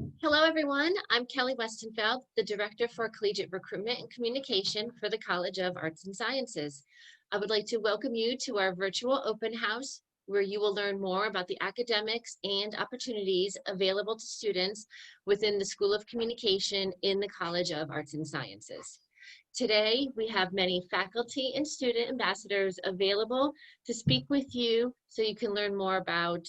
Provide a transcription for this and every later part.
Hello, everyone. I'm Kelly Westenfeld, the Director for Collegiate Recruitment and Communication for the College of Arts and Sciences. I would like to welcome you to our virtual open house, where you will learn more about the academics and opportunities available to students within the School of Communication in the College of Arts and Sciences. Today, we have many faculty and student ambassadors available to speak with you so you can learn more about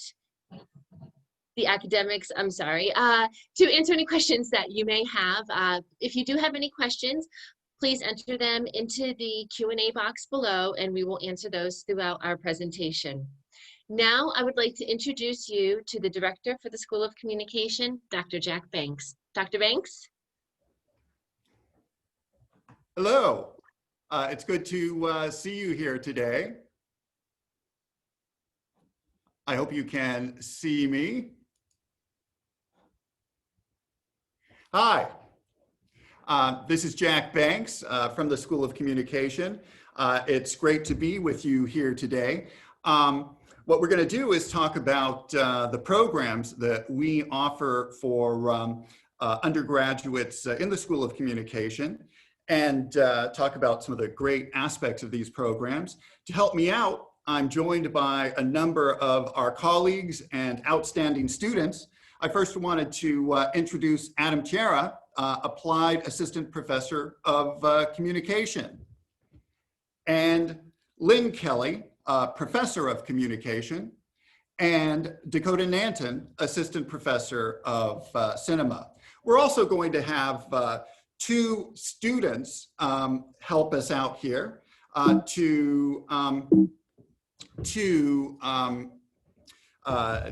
the academics, to answer any questions that you may have. If you do have any questions, please enter them into the Q&A box below, and we will answer those throughout our presentation. Now, I would like to introduce you to the Director for the School of Communication, Dr. Jack Banks. Dr. Banks? Hello. It's good to see you here today. I hope you can see me. Hi, this is Jack Banks from the School of Communication. It's great to be with you here today. What we're going to do is talk about the programs that we offer for undergraduates in the School of Communication, and talk about some of the great aspects of these programs. To help me out, I'm joined by a number of our colleagues and outstanding students. I first wanted to introduce Adam Chiara, Applied Assistant Professor of Communication, and Lynn Kelly, Professor of Communication, and Dakota Nanton, Assistant Professor of Cinema. We're also going to have two students help us out here to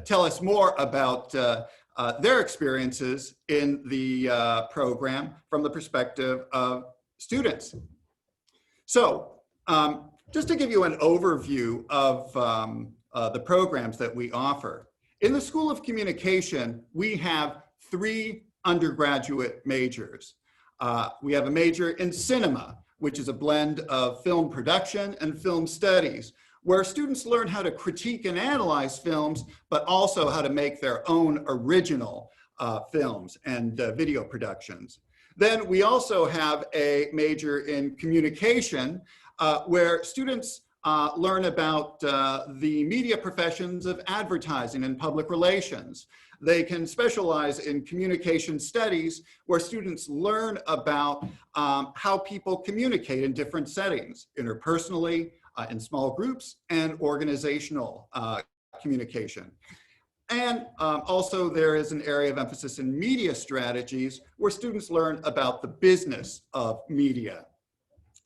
tell us more about their experiences in the program from the perspective of students. So just to give you an overview of the programs that we offer. In the School of Communication, we have three undergraduate majors. We have a major in cinema, which is a blend of film production and film studies, where students learn how to critique and analyze films, but also how to make their own original films and video productions. Then we also have a major in communication, where students learn about the media professions of advertising and public relations. They can specialize in communication studies, where students learn about how people communicate in different settings, interpersonally, in small groups, and organizational communication. And also there is an area of emphasis in media strategies, where students learn about the business of media.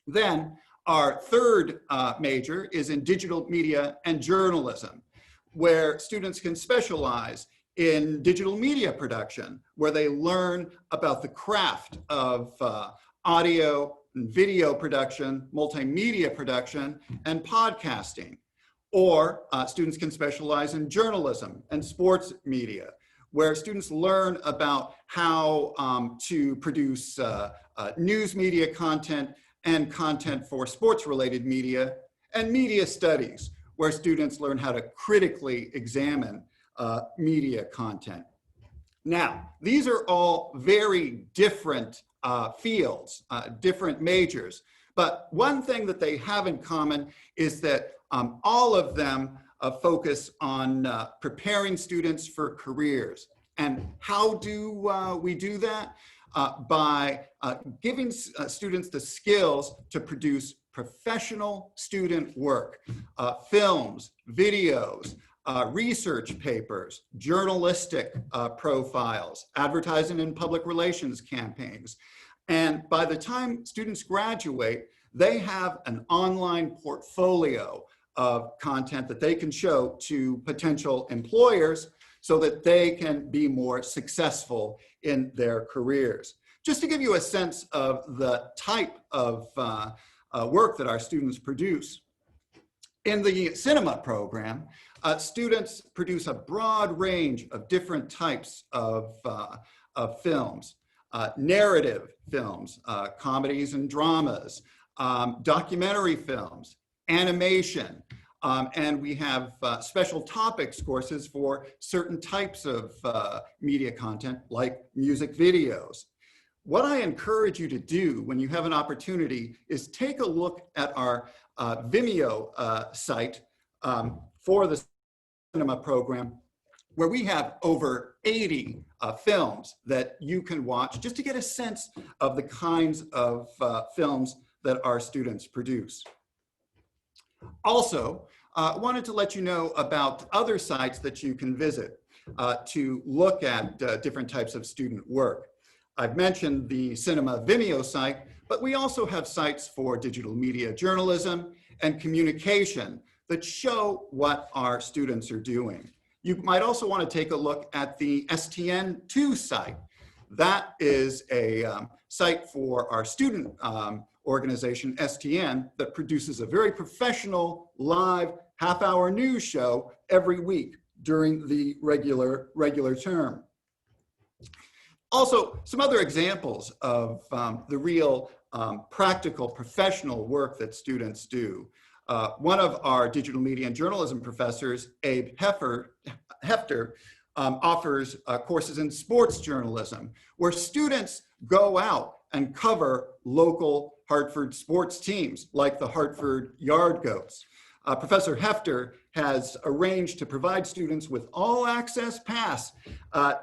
Then our third major is in digital media and journalism, where students can specialize in digital media production, where they learn about the craft of audio and video production, multimedia production, and podcasting. Or students can specialize in journalism and sports media, where students learn about how to produce news media content and content for sports-related media, and media studies, where students learn how to critically examine media content. Now, these are all very different fields, different majors, but one thing that they have in common is that all of them focus on preparing students for careers. And how do we do that? By giving students the skills to produce professional student work, films, videos, research papers, journalistic profiles, advertising and public relations campaigns. And by the time students graduate, they have an online portfolio of content that they can show to potential employers so that they can be more successful in their careers. Just to give you a sense of the type of work that our students produce, in the cinema program, students produce a broad range of different types of films, narrative films, comedies and dramas, documentary films, animation, And we have special topics courses for certain types of media content, like music videos. What I encourage you to do when you have an opportunity is take a look at our Vimeo site for the cinema program, where we have over 80 films that you can watch just to get a sense of the kinds of films that our students produce. Also, wanted to let you know about other sites that you can visit to look at different types of student work. I've mentioned the Cinema Vimeo site, but we also have sites for digital media journalism and communication that show what our students are doing. You might also want to take a look at the STN2 site. That is a site for our student organization, STN, that produces a very professional live half-hour news show every week during the regular term. Also, some other examples of the real practical professional work that students do. One of our digital media and journalism professors, Abe Hefter, offers courses in sports journalism, where students go out and cover local Hartford sports teams, like the Hartford Yard Goats. Professor Hefter has arranged to provide students with all access pass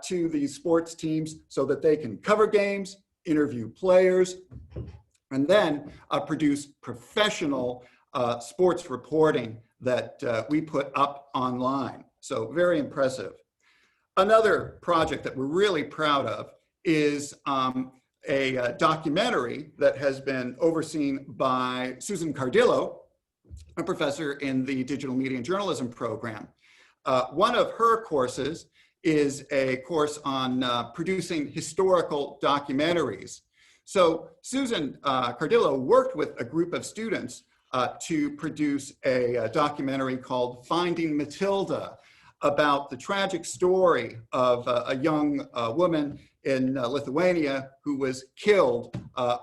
to these sports teams so that they can cover games, interview players, and then produce professional sports reporting that we put up online. So very impressive. Another project that we're really proud of is a documentary that has been overseen by Susan Cardillo, a professor in the digital media and journalism program. One of her courses is a course on producing historical documentaries. So Susan Cardillo worked with a group of students to produce a documentary called Finding Matilda, about the tragic story of a young woman in Lithuania who was killed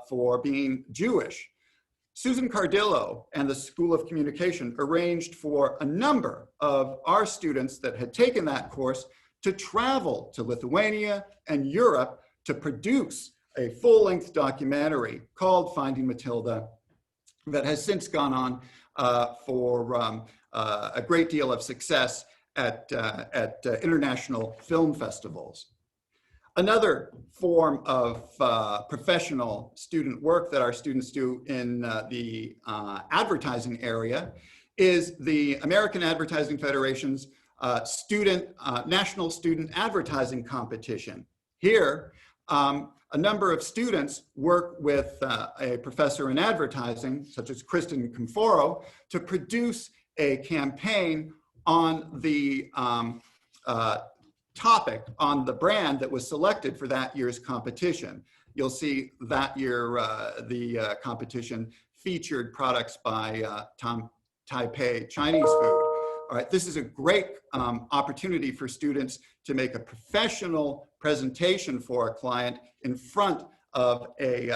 for being Jewish. Susan Cardillo and the School of Communication arranged for a number of our students that had taken that course to travel to Lithuania and Europe to produce a full-length documentary called Finding Matilda that has since gone on for a great deal of success at international film festivals. Another form of professional student work that our students do in the advertising area is the American Advertising Federation's National Student Advertising Competition. Here, a number of students work with a professor in advertising, such as Kristen Conforo, to produce a campaign on the topic, on the brand that was selected for that year's competition. You'll see that year the competition featured products by Taipei Chinese food. All right, this is a great opportunity for students to make a professional presentation for a client in front of a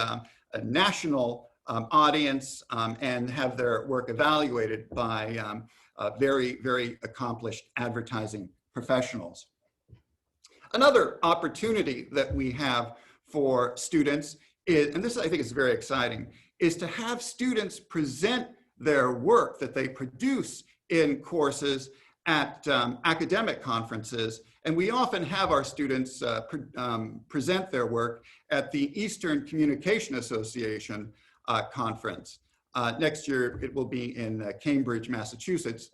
national audience and have their work evaluated by very, very accomplished advertising professionals. Another opportunity that we have for students is, and this I think is very exciting, is to have students present their work that they produce in courses at academic conferences. And we often have our students present their work at the Eastern Communication Association conference. Next year, it will be in Cambridge, Massachusetts,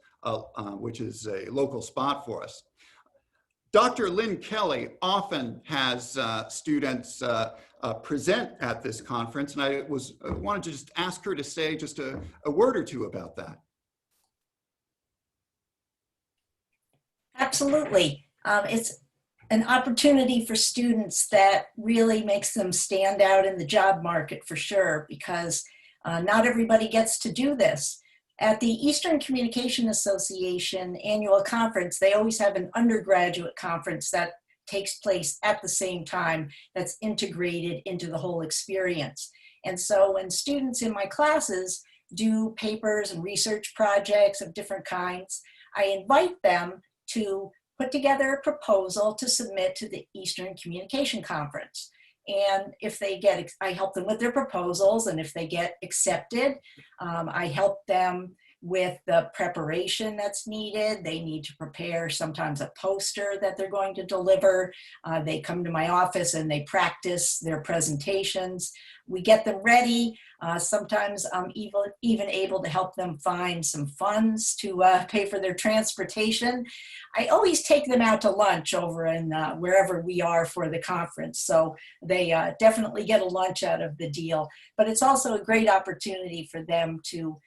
which is a local spot for us. Dr. Lynn Kelly often has students present at this conference, and I wanted to just ask her to say just a word or two about that. Absolutely. It's an opportunity for students that really makes them stand out in the job market for sure, because not everybody gets to do this. At the Eastern Communication Association annual conference, they always have an undergraduate conference that takes place at the same time that's integrated into the whole experience. And so when students in my classes do papers and research projects of different kinds, I invite them to put together a proposal to submit to the Eastern Communication Conference. And if they get, I help them with their proposals, and if they get accepted, I help them with the preparation that's needed. They need to prepare sometimes a poster that they're going to deliver. They come to my office and they practice their presentations. We get them ready. Sometimes I'm even able to help them find some funds to pay for their transportation. I always take them out to lunch over in wherever we are for the conference. So they definitely get a lunch out of the deal. But it's also a great opportunity for them to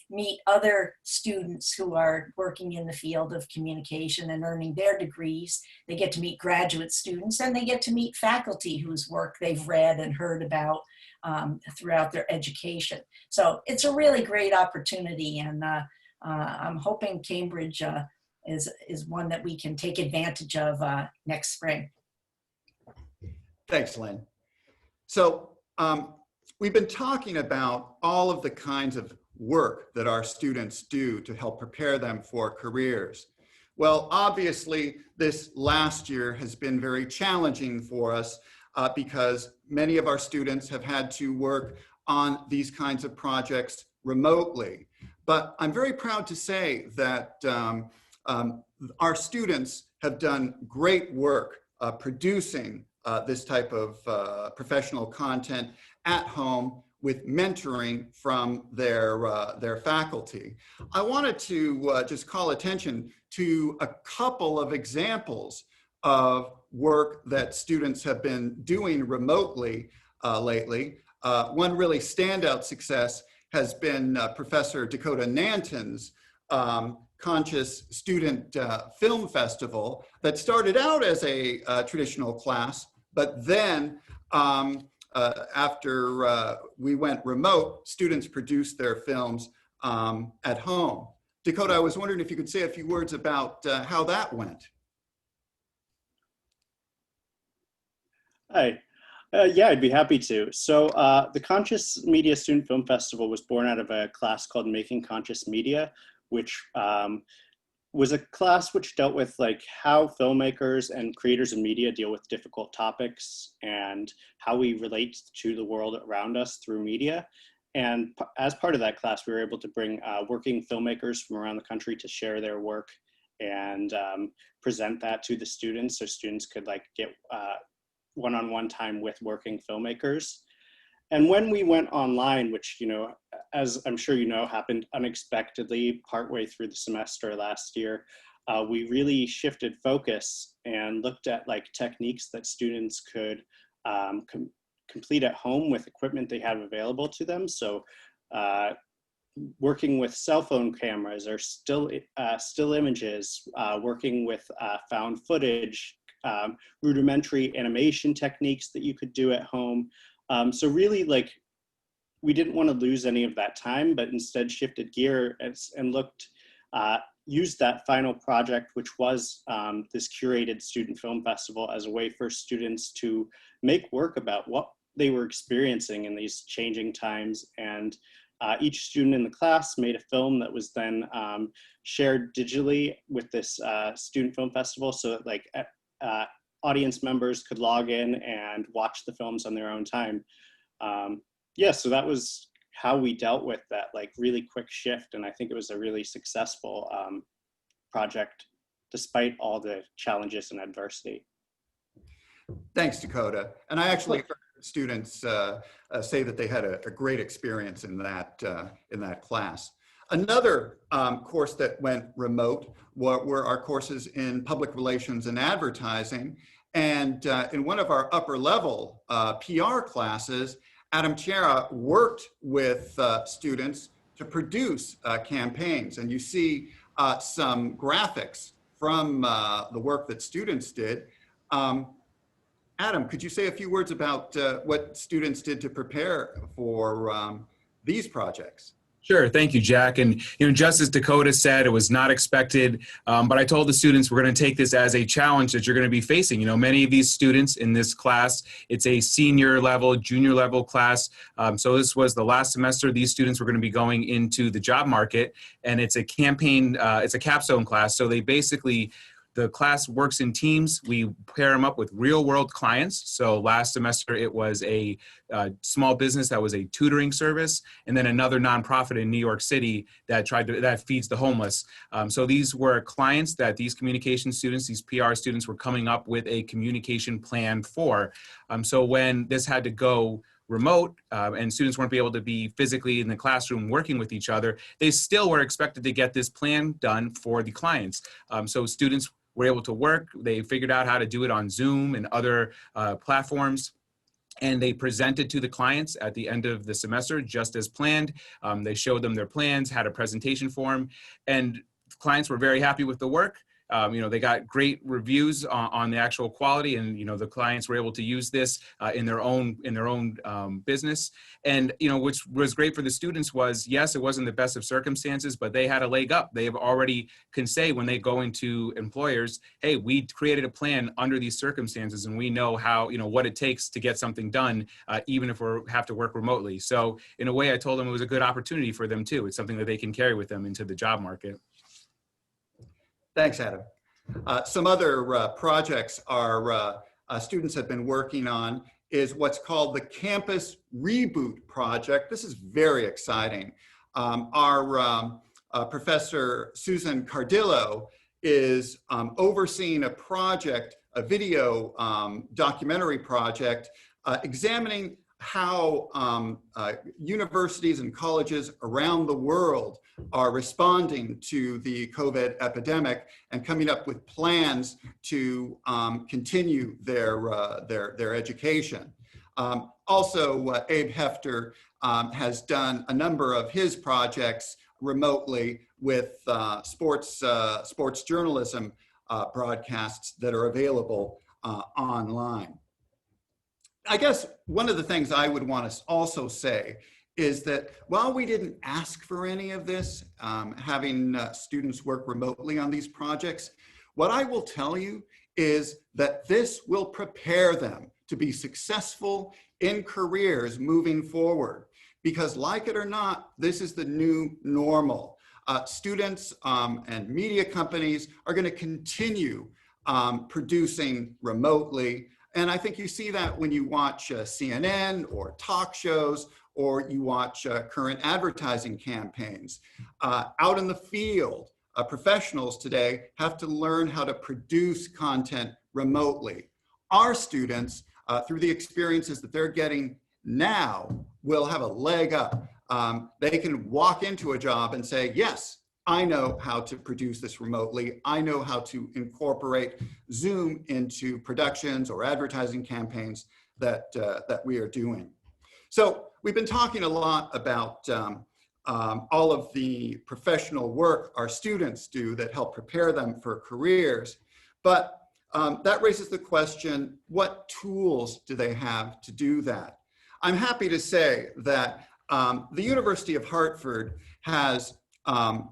meet other students who are working in the field of communication and earning their degrees. They get to meet graduate students, and they get to meet faculty whose work they've read and heard about throughout their education. So it's a really great opportunity, and I'm hoping Cambridge is one that we can take advantage of next spring. Thanks, Lynn. So we've been talking about all of the kinds of work that our students do to help prepare them for careers. Well, obviously, this last year has been very challenging for us because many of our students have had to work on these kinds of projects remotely. But I'm very proud to say that our students have done great work producing this type of professional content at home with mentoring from their faculty. I wanted to just call attention to a couple of examples of work that students have been doing remotely lately. One really standout success has been Professor Dakota Nanton's Conscious Student Film Festival that started out as a traditional class, but then after we went remote, students produced their films at home. Dakota, I was wondering if you could say a few words about how that went. Hi. Yeah, I'd be happy to. So the Conscious Media Student Film Festival was born out of a class called Making Conscious Media, which was a class which dealt with like how filmmakers and creators of media deal with difficult topics and how we relate to the world around us through media. And as part of that class, we were able to bring working filmmakers from around the country to share their work and present that to the students, so students could like get one-on-one time with working filmmakers. And when we went online, which, you know, as I'm sure you know, happened unexpectedly partway through the semester last year, we really shifted focus and looked at like techniques that students could complete at home with equipment they have available to them. So working with cell phone cameras or still images, working with found footage, rudimentary animation techniques that you could do at home. So really, like, we didn't want to lose any of that time, but instead shifted gear and looked, used that final project, which was this curated student film festival, as a way for students to make work about what they were experiencing in these changing times. And each student in the class made a film that was then shared digitally with this student film festival, so that like audience members could log in and watch the films on their own time. Yeah, so that was how we dealt with that like really quick shift. And I think it was a really successful project despite all the challenges and adversity. Thanks, Dakota. And I actually heard students say that they had a great experience in that class. Another course that went remote were our courses in public relations and advertising. And in one of our upper level PR classes, Adam Chera worked with students to produce campaigns. And you see some graphics from the work that students did. Adam, could you say a few words about what students did to prepare for these projects? Sure. Thank you, Jack. And, just as Dakota said, it was not expected, but I told the students we're going to take this as a challenge that you're going to be facing. Many of these students in this class, it's a senior level, junior level class. So this was the last semester. These students were going to be going into the job market, and it's a campaign, it's a capstone class. So they basically, the class works in teams. We pair them up with real world clients. So last semester, it was a small business that was a tutoring service, and then another nonprofit in New York City that feeds the homeless. So these were clients that these communication students, these PR students, were coming up with a communication plan for. So when this had to go remote and students weren't able to be physically in the classroom working with each other, they still were expected to get this plan done for the clients. So students were able to work. They figured out how to do it on Zoom and other platforms. And they presented to the clients at the end of the semester just as planned. They showed them their plans, had a presentation for them, and clients were very happy with the work. They got great reviews on the actual quality, and the clients were able to use this in their own business. And which was great for the students was, yes, it wasn't the best of circumstances, but they had a leg up. They have already can say when they go into employers, hey, we created a plan under these circumstances, and we know how what it takes to get something done, even if we have to work remotely. So in a way, I told them it was a good opportunity for them too. It's something that they can carry with them into the job market. Thanks, Adam. Some other projects our students have been working on is what's called the Campus Reboot project. This is very exciting. Our Professor Susan Cardillo is overseeing a project, a video documentary project, examining how universities and colleges around the world are responding to the COVID epidemic and coming up with plans to continue their education. Also, Abe Hefter has done a number of his projects remotely with sports journalism broadcasts that are available online. I guess one of the things I would want to also say is that while we didn't ask for any of this, having students work remotely on these projects, what I will tell you is that this will prepare them to be successful in careers moving forward. Because like it or not, this is the new normal. Students and media companies are going to continue producing remotely. And I think you see that when you watch CNN or talk shows, or you watch current advertising campaigns. Out in the field, professionals today have to learn how to produce content remotely. Our students, through the experiences that they're getting now, will have a leg up. They can walk into a job and say, yes, I know how to produce this remotely. I know how to incorporate Zoom into productions or advertising campaigns that we are doing. So we've been talking a lot about all of the professional work our students do that help prepare them for careers. But that raises the question, what tools do they have to do that? I'm happy to say that the University of Hartford has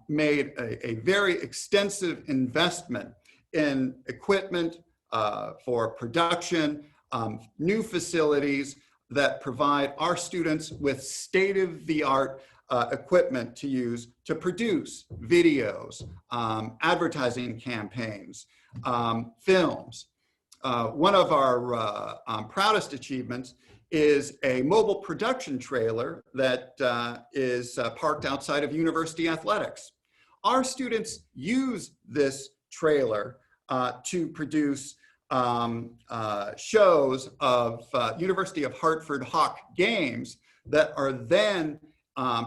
made a very extensive investment in equipment for production, new facilities that provide our students with state-of-the-art equipment to use to produce videos, advertising campaigns, films. One of our proudest achievements is a mobile production trailer that is parked outside of university athletics. Our students use this trailer to produce shows of University of Hartford Hawk games that are then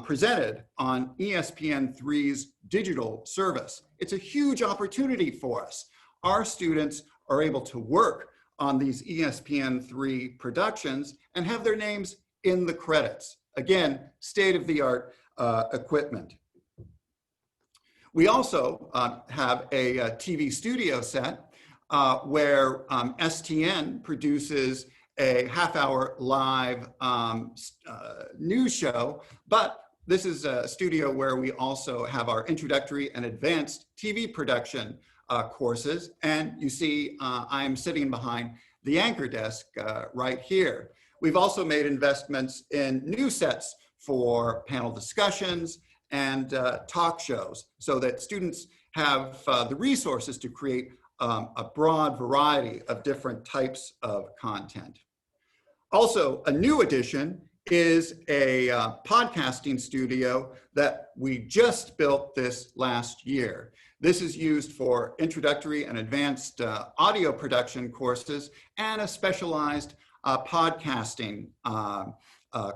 presented on ESPN3's digital service. It's a huge opportunity for us. Our students are able to work on these ESPN3 productions and have their names in the credits. Again, state-of-the-art equipment. We also have a TV studio set where STN produces a half-hour live news show, but This is a studio where we also have our introductory and advanced TV production courses. And you see, I'm sitting behind the anchor desk right here. We've also made investments in new sets for panel discussions and talk shows so that students have the resources to create a broad variety of different types of content. Also, a new addition is a podcasting studio that we just built this last year. This is used for introductory and advanced audio production courses and a specialized podcasting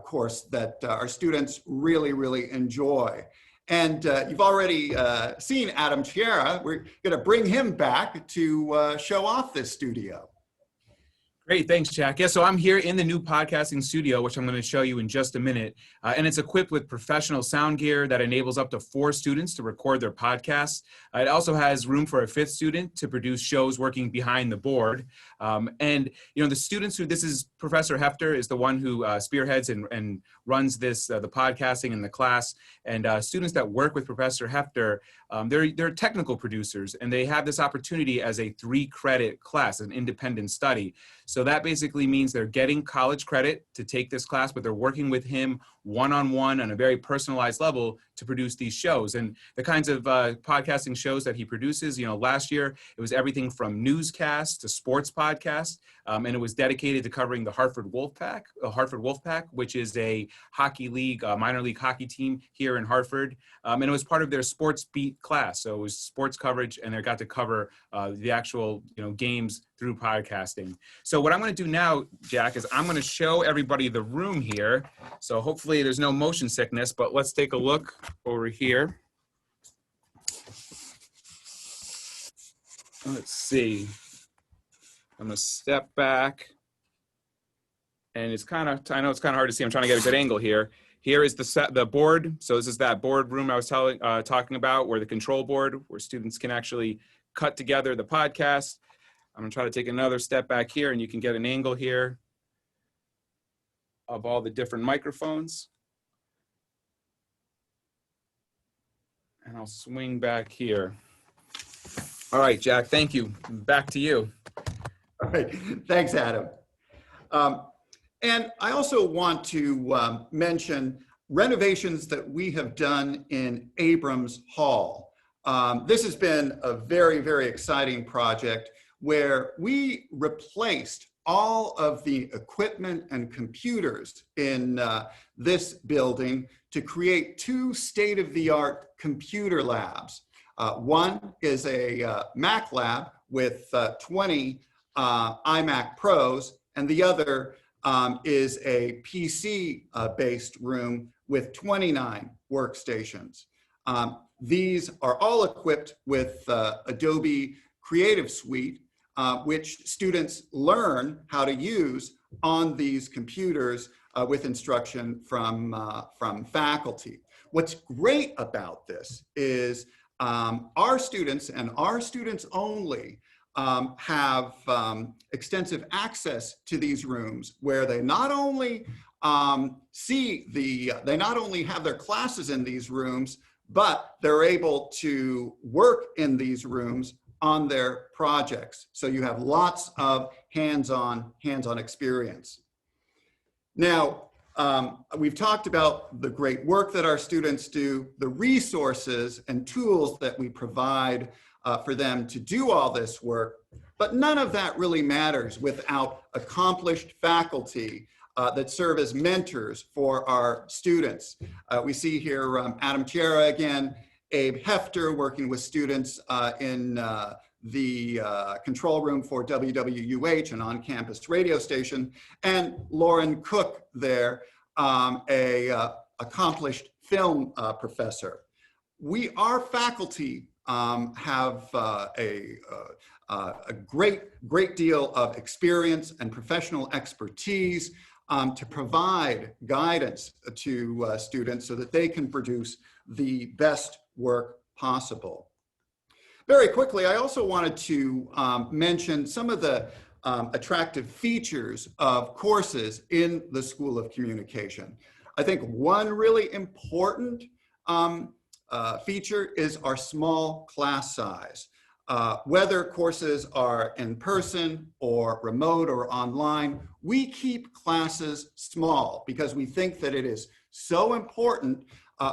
course that our students really enjoy. And you've already seen Adam Chiara. We're going to bring him back to show off this studio. Great, thanks, Jack. Yeah, so I'm here in the new podcasting studio, which I'm going to show you in just a minute. And it's equipped with professional sound gear that enables up to 4 students to record their podcasts. It also has room for a 5th student to produce shows working behind the board. And, you know, the students who, this is Professor Hefter is the one who spearheads and runs this, the podcasting in the class. And students that work with Professor Hefter, they're technical producers, and they have this opportunity as a 3-credit class, an independent study. So that basically means they're getting college credit to take this class, but they're working with him one-on-one on a very personalized level to produce these shows. And the kinds of podcasting shows that he produces, you know, last year, it was everything from newscasts to sports podcasts. And it was dedicated to covering the Hartford Wolfpack, which is a hockey league, minor league hockey team here in Hartford. And it was part of their sports beat class. So it was sports coverage, and they got to cover the actual, you know, games through podcasting. So what I'm going to do now, Jack, is I'm going to show everybody the room here. So hopefully there's no motion sickness, but let's take a look over here. Let's see. I'm going to step back. And it's kind of, I know it's kind of hard to see. I'm trying to get a good angle here. Here is the board. So this is that board room I was talking about, where the control board, where students can actually cut together the podcast. I'm going to try to take another step back here, and you can get an angle here of all the different microphones. And I'll swing back here. All right, Jack, thank you. Back to you. All right, thanks, Adam. And I also want to mention renovations that we have done in Abrams Hall. This has been a very exciting project where we replaced all of the equipment and computers in this building to create 2 state-of-the-art computer labs. One is a Mac lab with 20 iMac Pros, and the other is a PC-based room with 29 workstations. These are all equipped with Adobe Creative Suite, which students learn how to use on these computers with instruction from faculty. What's great about this is our students, and our students only, have extensive access to these rooms where they not only they not only have their classes in these rooms, but they're able to work in these rooms on their projects. So you have lots of hands-on experience. Now, we've talked about the great work that our students do, the resources and tools that we provide for them to do all this work, but none of that really matters without accomplished faculty that serve as mentors for our students. We see here Adam Chiara again, Abe Hefter working with students in the control room for WWUH, an on-campus radio station, and Lauren Cook there, a accomplished film professor. Our faculty have a great deal of experience and professional expertise to provide guidance to students so that they can produce the best work possible. Very quickly, I also wanted to mention some of the attractive features of courses in the School of Communication. I think one really important feature is our small class size. Whether courses are in person or remote or online, we keep classes small because we think that it is so important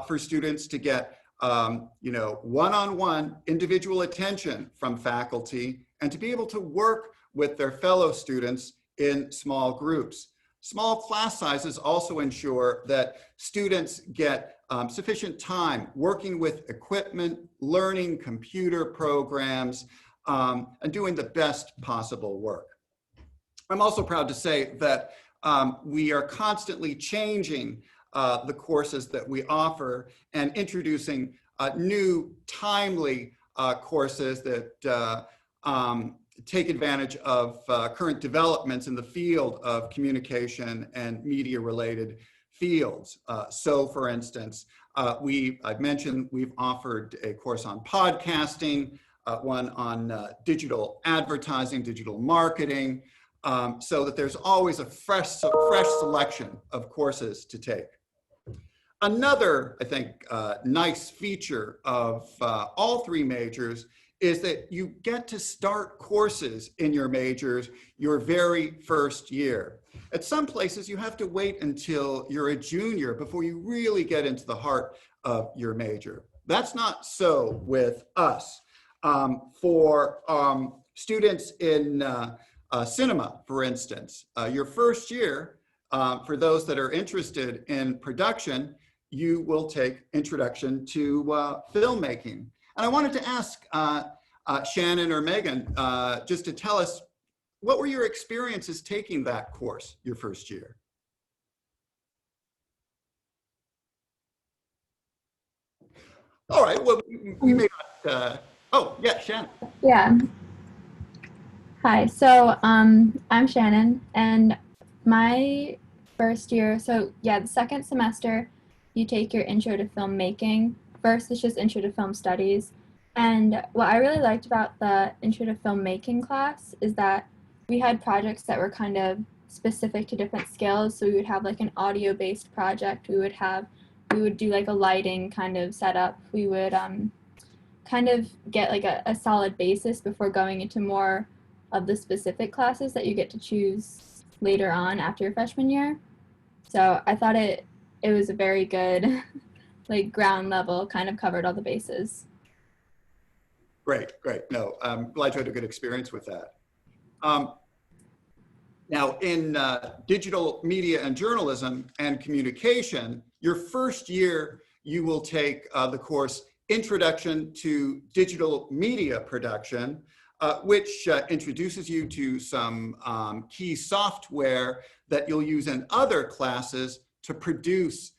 for students to get one-on-one individual attention from faculty and to be able to work with their fellow students in small groups. Small class sizes also ensure that students get sufficient time working with equipment, learning computer programs, and doing the best possible work. I'm also proud to say that we are constantly changing the courses that we offer and introducing new timely courses that take advantage of current developments in the field of communication and media related fields. So for instance, I've mentioned we've offered a course on podcasting, one on digital advertising, digital marketing, so that there's always a fresh selection of courses to take. Another, I think, nice feature of all three majors is that you get to start courses in your majors your very first year. At some places, you have to wait until you're a junior before you really get into the heart of your major. That's not so with us. For students in cinema, for instance, your first year, for those that are interested in production, you will take Introduction to Filmmaking. And I wanted to ask Shannon or Megan just to tell us, what were your experiences taking that course your first year? All right, well, we may not, oh, yeah, Shannon. Yeah. Hi. So I'm Shannon, and my first year, so yeah, the second semester, you take your intro to filmmaking. First, it's just intro to film studies. And what I really liked about the intro to filmmaking class is that we had projects that were kind of specific to different skills. So we would have like an audio-based project. We would do like a lighting kind of setup. We would kind of get like a solid basis before going into more of the specific classes that you get to choose later on after your freshman year. So I thought it was a very good like ground level, kind of covered all the bases. Great. No, I'm glad you had a good experience with that. Now, in digital media and journalism and communication, your first year, you will take the course Introduction to Digital Media Production, which introduces you to some key software that you'll use in other classes to produce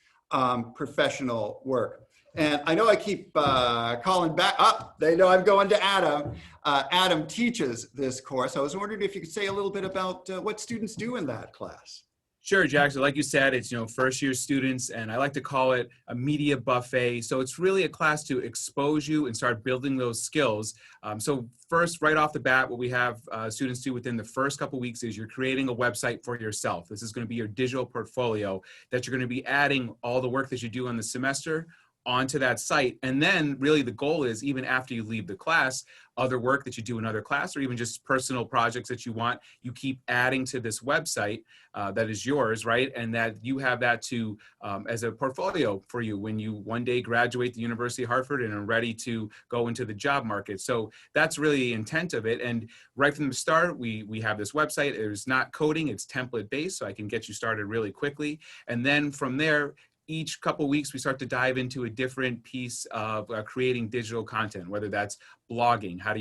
professional work. And I know I keep calling back up. They know I'm going to Adam. Adam teaches this course. I was wondering if you could say a little bit about what students do in that class. Sure, Jackson. Like you said, it's first year students, and I like to call it a media buffet. So it's really a class to expose you and start building those skills. So first, right off the bat, what we have students do within the first couple weeks is you're creating a website for yourself. This is going to be your digital portfolio that you're going to be adding all the work that you do on the semester onto that site. And then really the goal is, even after you leave the class, other work that you do in other class, or even just personal projects that you want, you keep adding to this website that is yours, right? And that you have that to as a portfolio for you when you one day graduate the University of Hartford and are ready to go into the job market. So that's really the intent of it. And right from the start, we have this website. It's not coding, it's template based, so I can get you started really quickly. And then from there, each couple weeks, we start to dive into a different piece of creating digital content, whether that's blogging, how do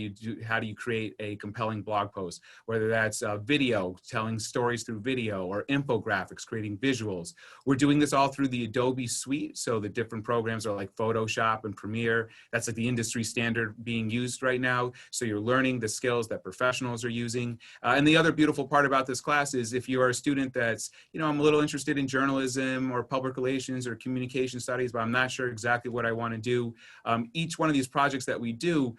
you create a compelling blog post, whether that's video, telling stories through video, or infographics, creating visuals. We're doing this all through the Adobe suite, so the different programs are like Photoshop and Premiere. That's like the industry standard being used right now, so you're learning the skills that professionals are using. And the other beautiful part about this class is if you are a student that's, I'm a little interested in journalism or public relations, relations or communication studies, but I'm not sure exactly what I want to do. Each one of these projects that we do,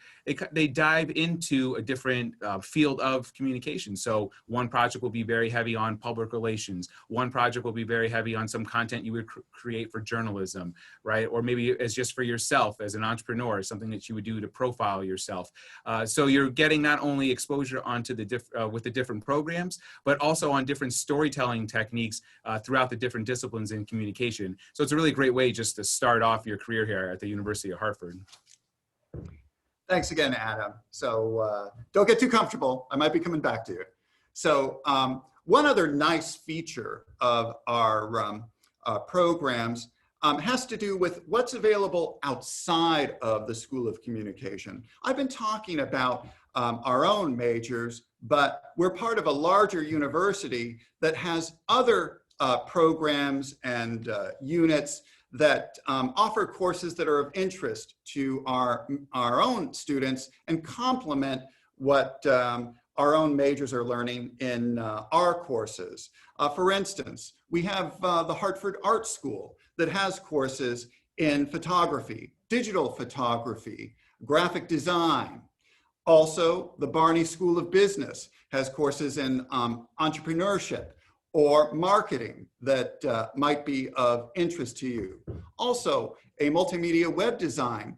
they dive into a different field of communication. So one project will be very heavy on public relations. One project will be very heavy on some content you would create for journalism, right? Or maybe as just for yourself as an entrepreneur, something that you would do to profile yourself. So you're getting not only exposure onto the with the different programs, but also on different storytelling techniques throughout the different disciplines in communication. So it's a really great way just to start off your career here at the University of Hartford. Thanks again, Adam. So don't get too comfortable. I might be coming back to you. So one other nice feature of our programs has to do with what's available outside of the School of Communication. I've been talking about our own majors, but we're part of a larger university that has other programs and units that offer courses that are of interest to our own students and complement what our own majors are learning in our courses. For instance, we have the Hartford Art School that has courses in photography, digital photography, graphic design. Also, the Barney School of Business has courses in entrepreneurship or marketing that might be of interest to you. Also, a multimedia web design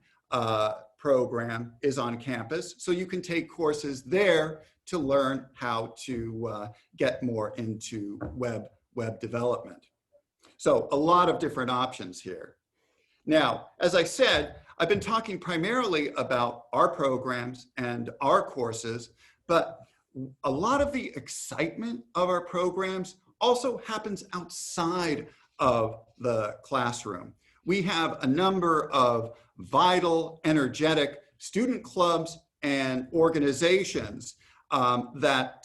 program is on campus, so you can take courses there to learn how to get more into web development. So a lot of different options here. Now, as I said, I've been talking primarily about our programs and our courses, but a lot of the excitement of our programs also happens outside of the classroom. We have a number of vital, energetic student clubs and organizations that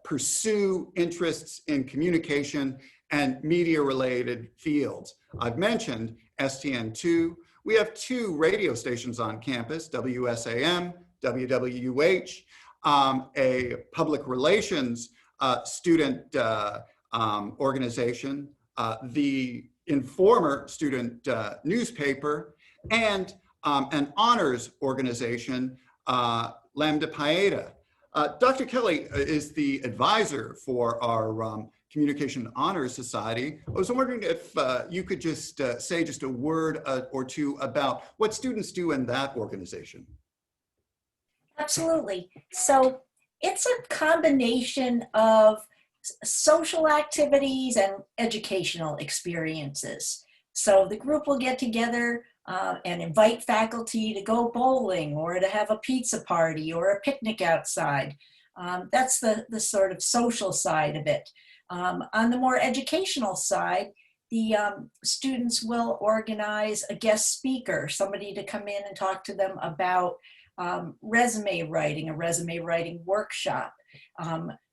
pursue interests in communication and media-related fields. I've mentioned STN2. We have 2 radio stations on campus, WSAM, WWUH, a public relations student organization, the Informer student newspaper, and an honors organization, Lambda Pi Eta. Dr. Kelly is the advisor for our Communication Honors Society. I was wondering if you could just say just a word or two about what students do in that organization. Absolutely. So it's a combination of social activities and educational experiences. So the group will get together and invite faculty to go bowling or to have a pizza party or a picnic outside. That's the sort of social side of it. On the more educational side, the students will organize a guest speaker, somebody to come in and talk to them about resume writing, a resume writing workshop.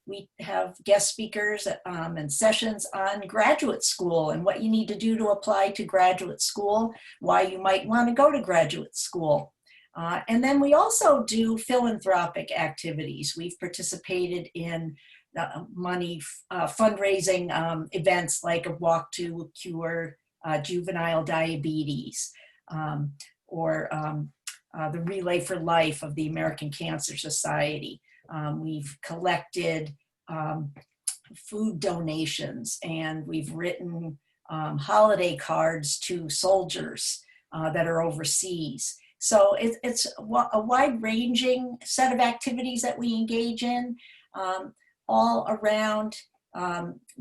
We have guest speakers and sessions on graduate school and what you need to do to apply to graduate school, why you might want to go to graduate school. And then we also do philanthropic activities. We've participated in money fundraising events like a walk to cure juvenile diabetes or the Relay for Life of the American Cancer Society. We've collected food donations and we've written holiday cards to soldiers that are overseas. So it's a wide-ranging set of activities that we engage in, all around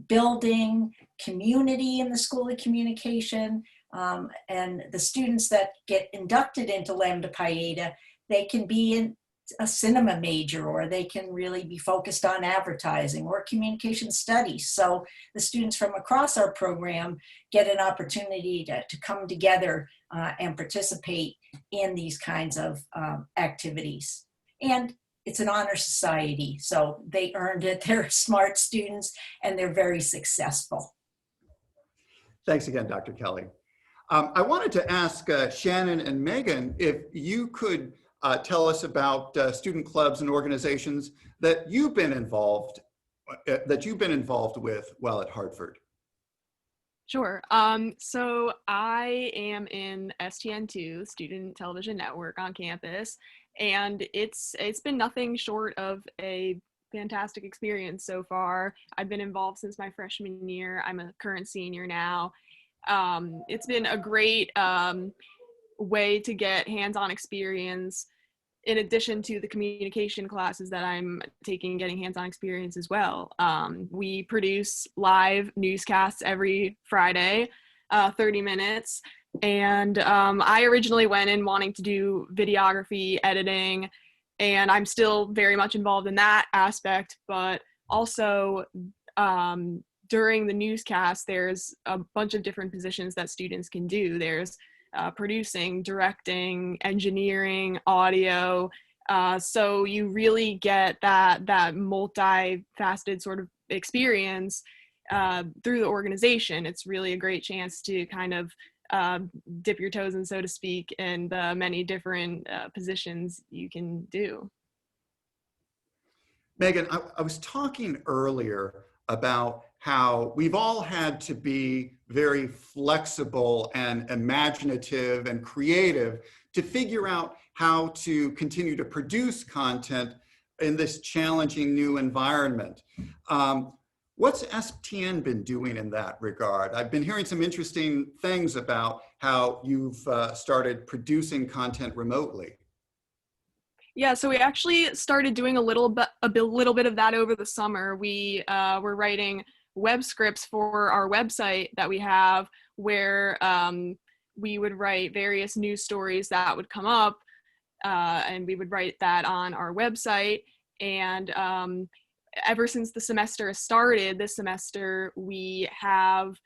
building community in the School of Communication. And the students that get inducted into Lambda Pi Eta, they can be in a cinema major, or they can really be focused on advertising or communication studies. So the students from across our program get an opportunity to come together and participate in these kinds of activities. And it's an honor society, so they earned it. They're smart students and they're very successful. Thanks again, Dr. Kelly. I wanted to ask Shannon and Megan if you could tell us about student clubs and organizations that you've been involved with while at Hartford. Sure. So I am in STN2, Student Television Network on campus, and it's been nothing short of a fantastic experience so far. I've been involved since my freshman year. I'm a current senior now. It's been a great way to get hands-on experience in addition to the communication classes that I'm taking, getting hands-on experience as well. We produce live newscasts every Friday, 30 minutes. And I originally went in wanting to do videography, editing, and I'm still very much involved in that aspect. But also during the newscast, there's a bunch of different positions that students can do. There's producing, directing, engineering, audio. So you really get that multifaceted sort of experience through the organization. It's really a great chance to kind of dip your toes in, so to speak, in the many different positions you can do. Megan, I was talking earlier about how we've all had to be very flexible and imaginative and creative to figure out how to continue to produce content in this challenging new environment. What's STN been doing in that regard? I've been hearing some interesting things about how you've started producing content remotely. Yeah, so we actually started doing a little bit of that over the summer. We were writing web scripts for our website that we have, where we would write various news stories that would come up, and we would write that on our website. And ever since the semester started, this semester, we have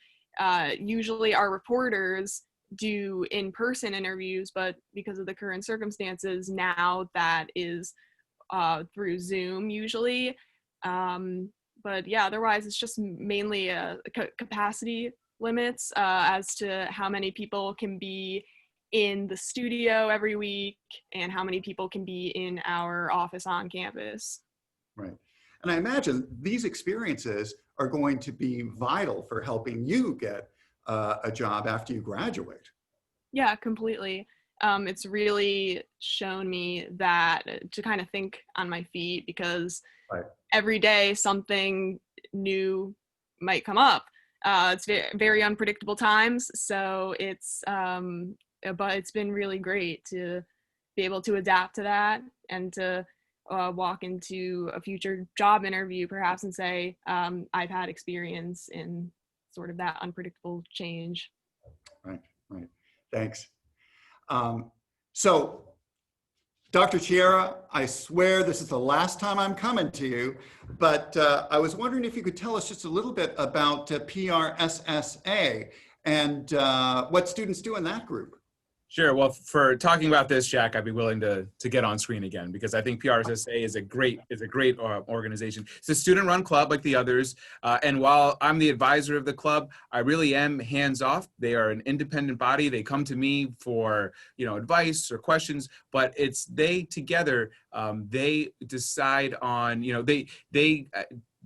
usually our reporters do in-person interviews, but because of the current circumstances now, that is through Zoom usually. But yeah, otherwise it's just mainly capacity limits as to how many people can be in the studio every week and how many people can be in our office on campus. Right. And I imagine these experiences are going to be vital for helping you get a job after you graduate. Yeah, completely. It's really shown me that to kind of think on my feet, because Right. every day something new might come up. It's very unpredictable times, so but it's been really great to be able to adapt to that and to walk into a future job interview perhaps and say, I've had experience in sort of that unpredictable change. Right, right. Thanks. So, Dr. Chiara, I swear this is the last time I'm coming to you, but I was wondering if you could tell us just a little bit about PRSA and what students do in that group. Sure. Well, for talking about this, Jack, I'd be willing to get on screen again, because I think PRSA is a great organization. It's a student-run club like the others, and while I'm the advisor of the club, I really am hands-off. They are an independent body. They come to me for advice or questions, but it's they together. They decide on they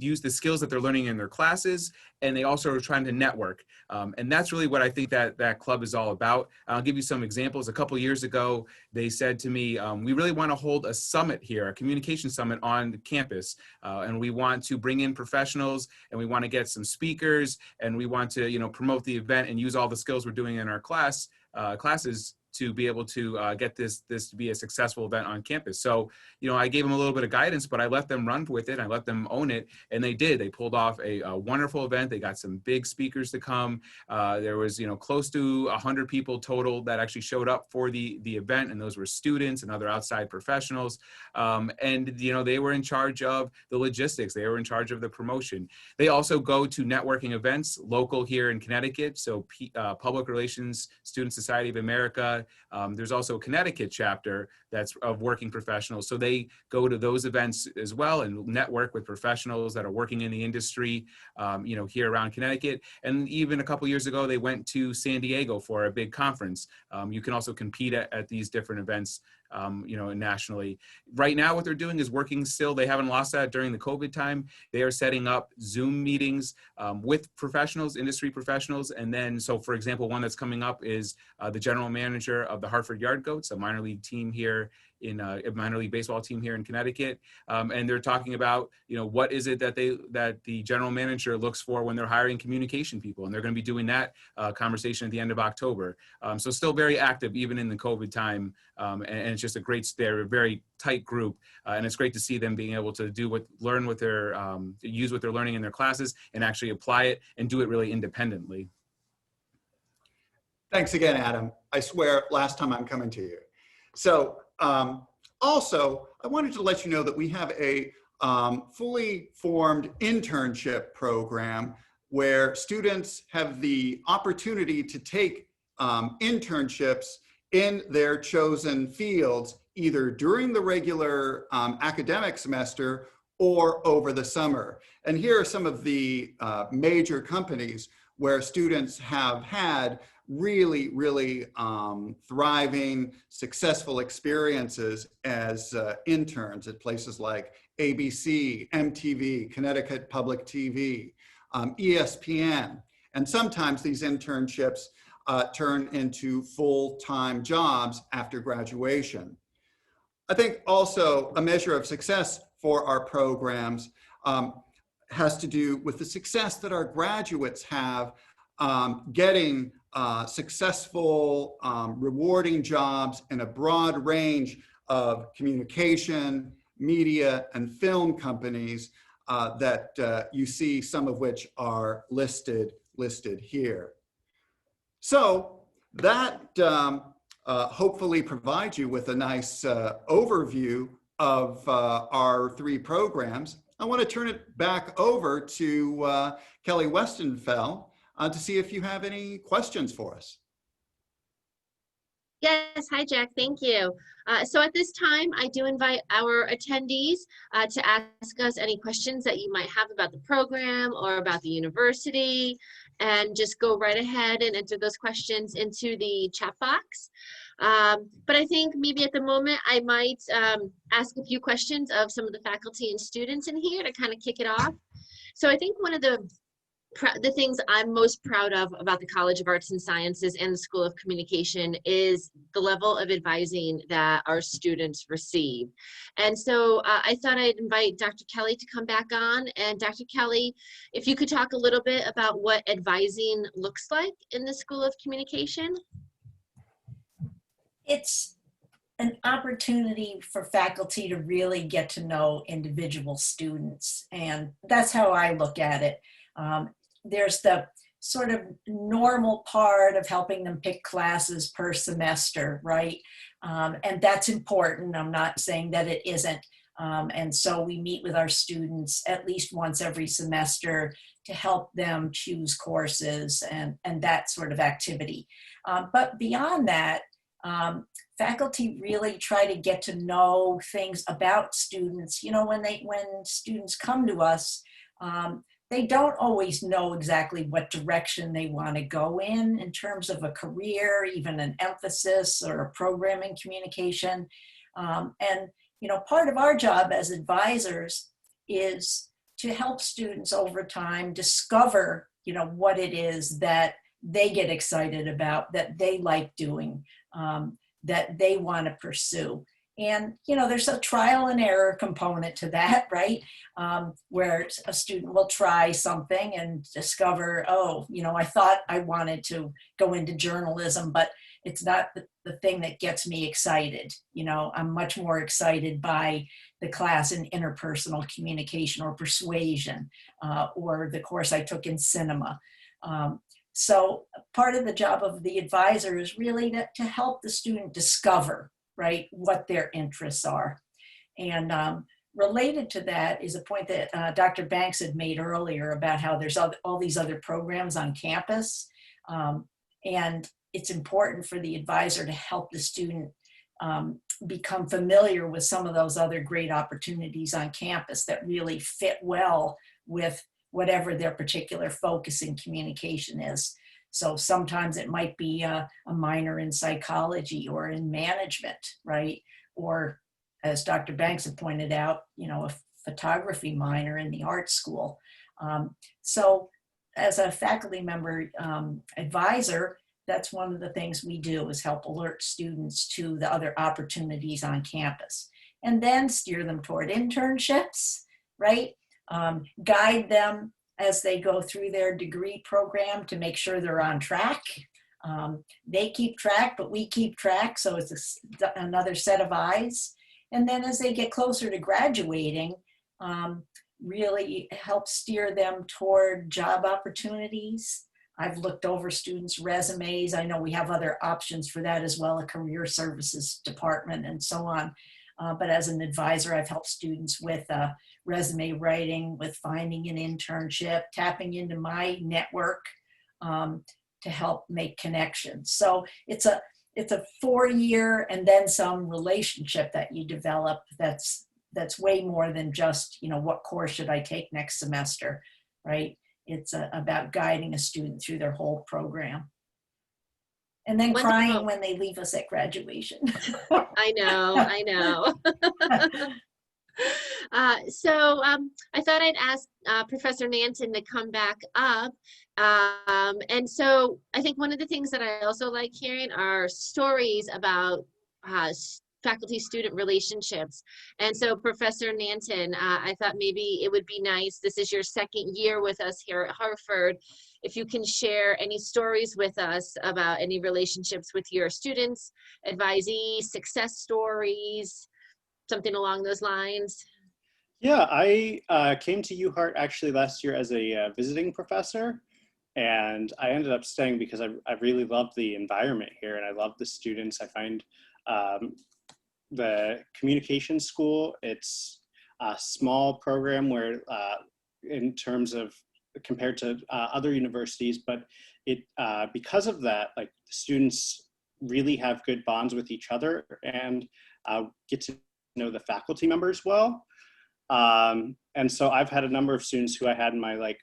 use the skills that they're learning in their classes, and they also are trying to network. And that's really what I think that club is all about. I'll give you some examples. A couple years ago, they said to me, we really want to hold a summit here, a communication summit on campus. And we want to bring in professionals, and we want to get some speakers, and we want to promote the event and use all the skills we're doing in our classes to be able to get this to be a successful event on campus. So, I gave them a little bit of guidance, but I let them run with it. I let them own it, and they did. They pulled off a wonderful event. They got some big speakers to come. There was, close to 100 people total that actually showed up for the event, and those were students and other outside professionals. And they were in charge of the logistics. They were in charge of the promotion. They also go to networking events local here in Connecticut. So Public Relations Student Society of America. There's also a Connecticut chapter that's of working professionals. So they go to those events as well and network with professionals that are working in the industry, here around Connecticut. And even a couple years ago, they went to San Diego for a big conference. You can also compete at these different events nationally. Right now, what they're doing is working still. They haven't lost that during the COVID time. They are setting up Zoom meetings with professionals, industry professionals. And then, so for example, one that's coming up is the general manager of the Hartford Yard Goats, a minor league team here in a minor league baseball team here in Connecticut. And they're talking about, what is it that the general manager looks for when they're hiring communication people. And they're going to be doing that conversation at the end of October. So still very active, even in the COVID time. And it's just they're a very tight group. And it's great to see them being able to use what they're learning in their classes and actually apply it and do it really independently. Thanks again, Adam. I swear, last time I'm coming to you. So also, I wanted to let you know that we have a fully formed internship program where students have the opportunity to take internships in their chosen fields, either during the regular academic semester or over the summer. And here are some of the major companies where students have had really, really thriving, successful experiences as interns at places like ABC, MTV, Connecticut Public TV, ESPN. And sometimes these internships turn into full-time jobs after graduation. I think also a measure of success for our programs has to do with the success that our graduates have getting successful, rewarding jobs in a broad range of communication, media, and film companies that you see, some of which are listed here. So that hopefully provides you with a nice overview of our three programs. I want to turn it back over to Kelly Westenfeld to see if you have any questions for us. Yes, hi Jack, thank you. So at this time, I do invite our attendees to ask us any questions that you might have about the program or about the university, and just go right ahead and enter those questions into the chat box. But I think maybe at the moment, I might ask a few questions of some of the faculty and students in here to kind of kick it off. So I think one of the things I'm most proud of about the College of Arts and Sciences and the School of Communication is the level of advising that our students receive. And so I thought I'd invite Dr. Kelly to come back on. And Dr. Kelly, if you could talk a little bit about what advising looks like in the School of Communication. It's an opportunity for faculty to really get to know individual students. And that's how I look at it. There's the sort of normal part of helping them pick classes per semester, right? And that's important. I'm not saying that it isn't. And so we meet with our students at least once every semester to help them choose courses and that sort of activity. But beyond that, faculty really try to get to know things about students. You know, when students come to us, they don't always know exactly what direction they want to go in terms of a career, even an emphasis or a program in communication. And, you know, part of our job as advisors is to help students over time discover, you know, what it is that they get excited about, that they like doing, that they want to pursue. And, you know, there's a trial and error component to that, right? Where a student will try something and discover, oh, you know, I thought I wanted to go into journalism, but it's not the thing that gets me excited. You know, I'm much more excited by the class in interpersonal communication or persuasion, or the course I took in cinema. So part of the job of the advisor is really to help the student discover, right, what their interests are. And related to that is a point that Dr. Banks had made earlier about how there's all these other programs on campus. And it's important for the advisor to help the student become familiar with some of those other great opportunities on campus that really fit well with whatever their particular focus in communication is. So sometimes it might be a minor in psychology or in management, right? or as Dr. Banks had pointed out, a photography minor in the art school. So as a faculty member advisor, that's one of the things we do, is help alert students to the other opportunities on campus, and then steer them toward internships, right? Guide them as they go through their degree program to make sure they're on track. They keep track, but we keep track, so it's another set of eyes. And then as they get closer to graduating, really help steer them toward job opportunities. I've looked over students' resumes. I know we have other options for that as well, a career services department and so on. But as an advisor, I've helped students with resume writing, with finding an internship, tapping into my network to help make connections. So it's a 4-year and then some relationship that you develop that's way more than just, what course should I take next semester, right? It's about guiding a student through their whole program. And then Wonderful. crying when they leave us at graduation. I know. So I thought I'd ask Professor Nanton to come back up. And so I think one of the things that I also like hearing are stories about faculty-student relationships. And so Professor Nanton, I thought maybe it would be nice, this is your second year with us here at Hartford, if you can share any stories with us about any relationships with your students, advisees, success stories, something along those lines. Yeah, I came to UHeart actually last year as a visiting professor, and I ended up staying because I really loved the environment here, and I love the students. I find the communication school, it's a small program where in terms of compared to other universities, but it because of that, like, the students really have good bonds with each other and get to know the faculty members well. And so I've had a number of students who I had in my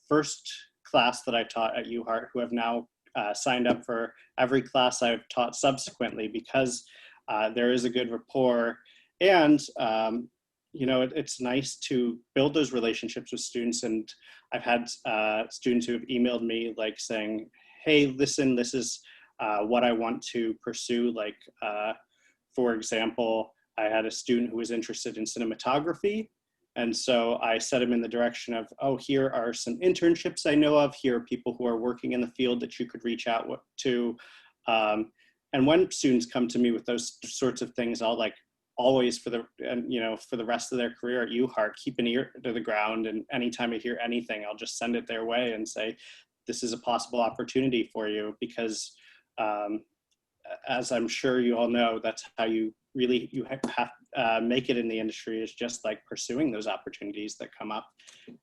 first class that I taught at UHeart who have now signed up for every class I've taught subsequently, because there is a good rapport. And it's nice to build those relationships with students. And I've had students who have emailed me saying, hey, listen, this is what I want to pursue. For example, I had a student who was interested in cinematography. And so I set him in the direction of, oh, here are some internships I know of. Here are people who are working in the field that you could reach out to. And when students come to me with those sorts of things, I'll always for the rest of their career at UHeart, keep an ear to the ground. And anytime I hear anything, I'll just send it their way and say, this is a possible opportunity for you, because as I'm sure you all know, that's how you have make it in the industry, is just pursuing those opportunities that come up.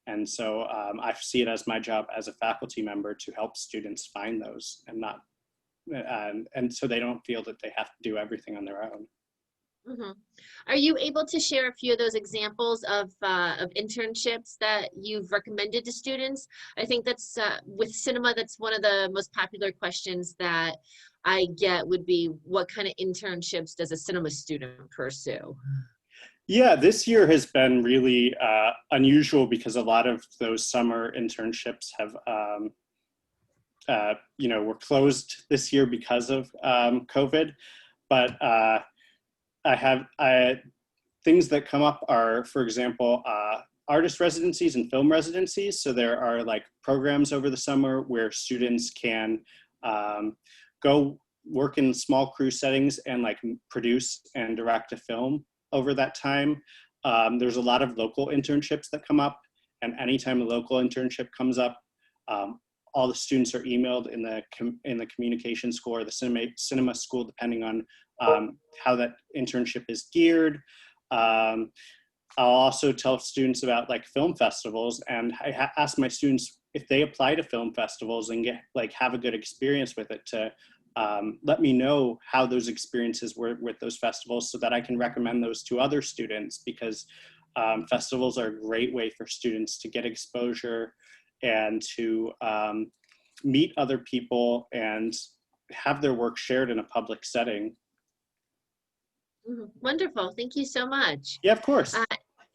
And so I see it as my job as a faculty member to help students find those, and not and so they don't feel that they have to do everything on their own. Mm-hmm. Are you able to share a few of those examples of internships that you've recommended to students? I think that's with cinema, that's one of the most popular questions that I get would be, what kind of internships does a cinema student pursue? Yeah, this year has been really unusual because a lot of those summer internships have, were closed this year because of COVID. But things that come up are, for example, artist residencies and film residencies. So there are programs over the summer where students can go work in small crew settings and produce and direct a film over that time. There's a lot of local internships that come up, and anytime a local internship comes up, all the students are emailed in the communication school or the cinema school, depending on how that internship is geared. I'll also tell students about film festivals, and I ask my students if they apply to film festivals and get have a good experience with it, to let me know how those experiences were with those festivals, so that I can recommend those to other students, because festivals are a great way for students to get exposure and to meet other people and have their work shared in a public setting. Wonderful. Thank you so much. Yeah, of course.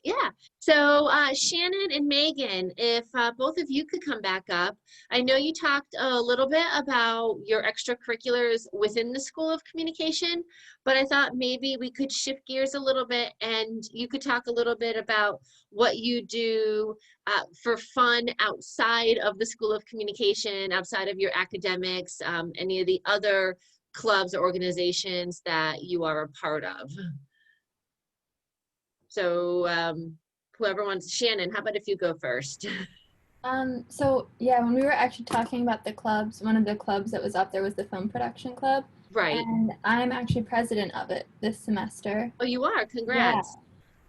Yeah. So Shannon and Megan, if both of you could come back up. I know you talked a little bit about your extracurriculars within the School of Communication, but I thought maybe we could shift gears a little bit and you could talk a little bit about what you do for fun outside of the School of Communication, outside of your academics, any of the other clubs or organizations that you are a part of. So whoever wants, Shannon, how about if you go first? So yeah, when we were actually talking about the clubs, one of the clubs that was up there was the film production club, Right. and I'm actually president of it this semester. Oh, you are. Yeah, Congrats.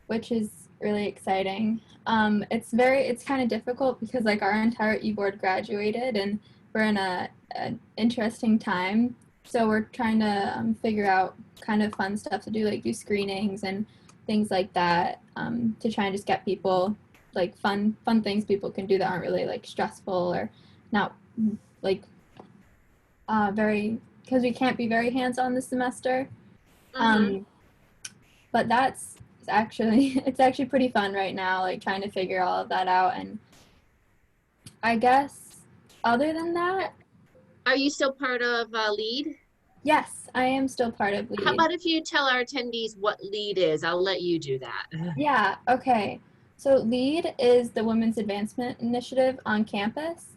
which is really exciting. It's kind of difficult because like our entire e-board graduated and we're in an interesting time. So we're trying to figure out kind of fun stuff to do, like do screenings and things like that, to try and just get people like fun things people can do that aren't really like stressful or not like very, because we can't be very hands-on this semester. But that's it's actually pretty fun right now, like trying to figure all of that out. And I guess other than that, Are you still part of LEAD? yes, I am still part of How LEAD. about if you tell our attendees what LEAD is? I'll let you do that. Yeah, okay. So LEAD is the Women's Advancement Initiative on campus,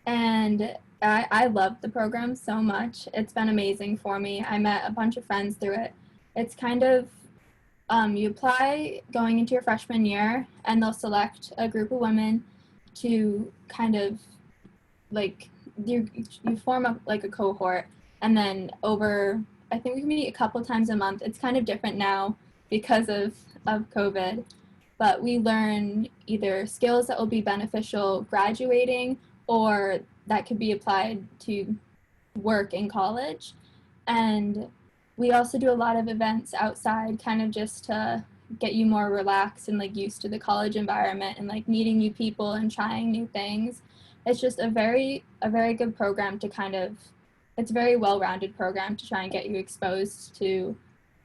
and I love the program so much. It's been amazing for me. I met a bunch of friends through it. It's kind of you apply going into your freshman year, and they'll select a group of women to kind of like you form up like a cohort, and then over I think we can meet a couple times a month. It's kind of different now because of COVID, but we learn either skills that will be beneficial graduating or that could be applied to work in college. And we also do a lot of events outside, kind of just to get you more relaxed and like used to the college environment and like meeting new people and trying new things. It's just a very good program to kind of, it's a very well-rounded program to try and get you exposed to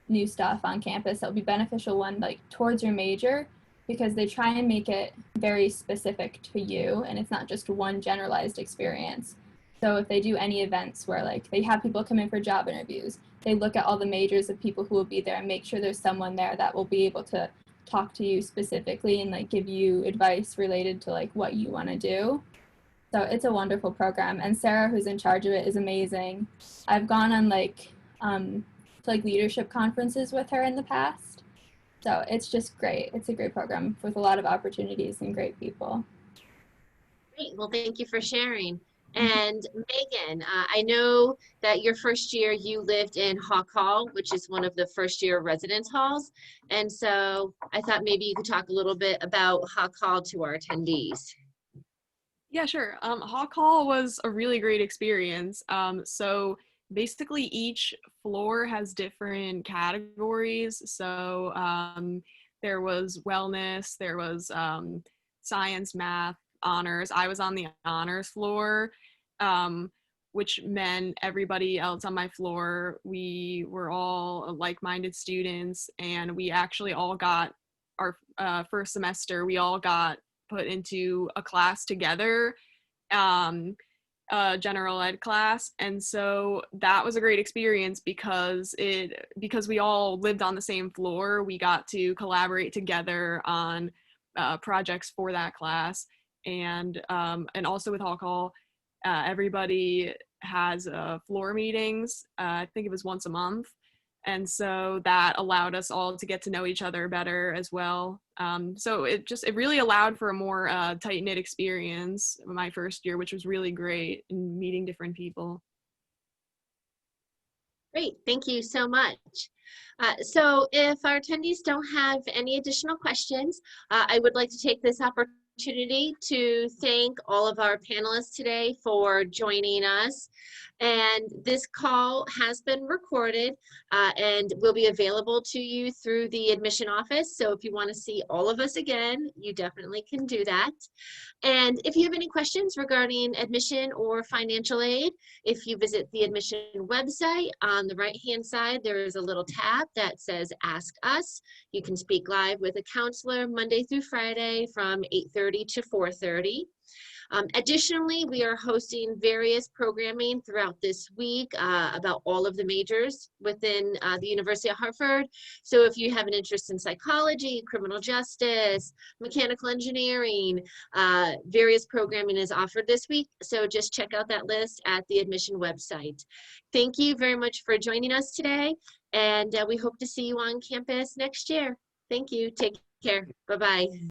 new stuff on campus that'll be beneficial one like towards your major, because they try and make it very specific to you and it's not just one generalized experience. So if they do any events where like they have people come in for job interviews, they look at all the majors of people who will be there and make sure there's someone there that will be able to talk to you specifically and like give you advice related to like what you want to do. So it's a wonderful program, and Sarah, who's in charge of it, is amazing. I've gone on like leadership conferences with her in the past. So it's just great. It's a great program with a lot of opportunities and great people. Great. Well, thank you for sharing. And Megan, I know that your first year you lived in Hawk Hall, which is one of the first year residence halls. And so I thought maybe you could talk a little bit about Hawk Hall to our attendees. Yeah, sure. Hawk Hall was a really great experience. So basically each floor has different categories. So there was wellness, there was science, math, honors. I was on the honors floor, which meant everybody else on my floor, we were all like-minded students, and we actually all got our first semester, we all got put into a class together, a general ed class. And so that was a great experience because we all lived on the same floor. We got to collaborate together on projects for that class. And also with Hawk Hall, everybody has floor meetings. I think it was once a month. And so that allowed us all to get to know each other better as well. So it really allowed for a more tight-knit experience my first year, which was really great, in meeting different people. Great, thank you so much. So if our attendees don't have any additional questions, I would like to take this opportunity opportunity to thank all of our panelists today for joining us. And this call has been recorded and will be available to you through the admission office. So if you want to see all of us again, you definitely can do that. And if you have any questions regarding admission or financial aid, if you visit the admission website, on the right-hand side, there is a little tab that says Ask Us. You can speak live with a counselor Monday through Friday from 8:30 to 4:30. Additionally, we are hosting various programming throughout this week about all of the majors within the University of Hartford. So if you have an interest in psychology, criminal justice, mechanical engineering, various programming is offered this week. So just check out that list at the admission website. Thank you very much for joining us today, and we hope to see you on campus next year. Thank you. Take care. Bye-bye.